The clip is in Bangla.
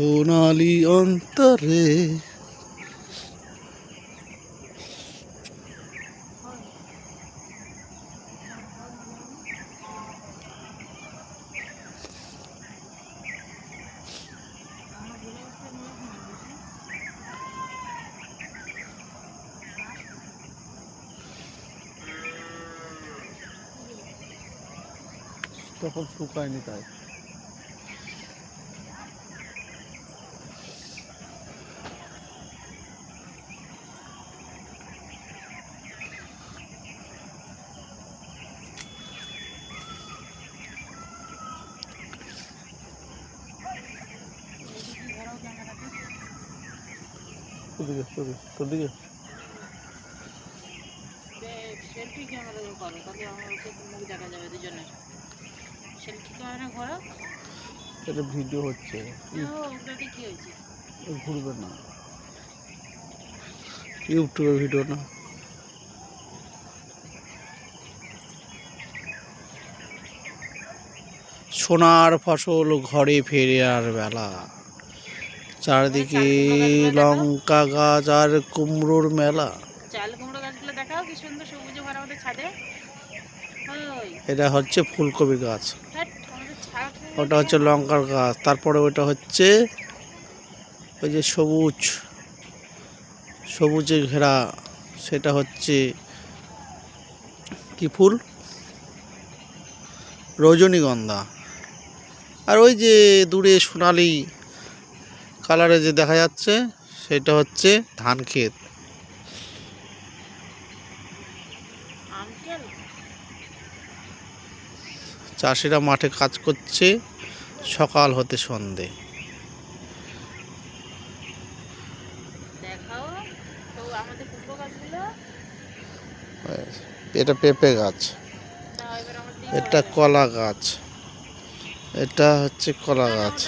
সোনালি অন্তরে। তখন শুকায়নি তাই। তোর দিকে সেলফি ক্যামেরা করো, তাহলে আমাকে মুখ দেখা যাবে দুজনের। সেলফি ক্যামেরা করো। এটা ভিডিও হচ্ছে, ওটাতে কি হয়েছে? ঘুরবে না, ইউটিউবের ভিডিও না। সোনার ফসল ঘরে ফেরে আর বেলা, চারদিকে লঙ্কা গাছ আর কুমড়োর মেলা। চাল কুমড়ো গাছগুলো দেখাও, কি সুন্দর সবুজে ভরা আমাদের ছাদে। এটা হচ্ছে ফুলকপি গাছ, আমাদের ছাদ, ওটা হচ্ছে লঙ্কার গাছ, তারপরে ওটা হচ্ছে ওই যে সবুজ সবুজে ঘেরা, সেটা হচ্ছে কি ফুল, রজনীগন্ধা। আর ওই যে দূরে সোনালি কালারে যে দেখা যাচ্ছে সেটা হচ্ছে ধান ক্ষেত। চাষিরা মাঠে কাজ করছে সকাল হতে সন্ধে। এটা পেঁপে গাছ, এটা কলা গাছ, এটা হচ্ছে কলা গাছ।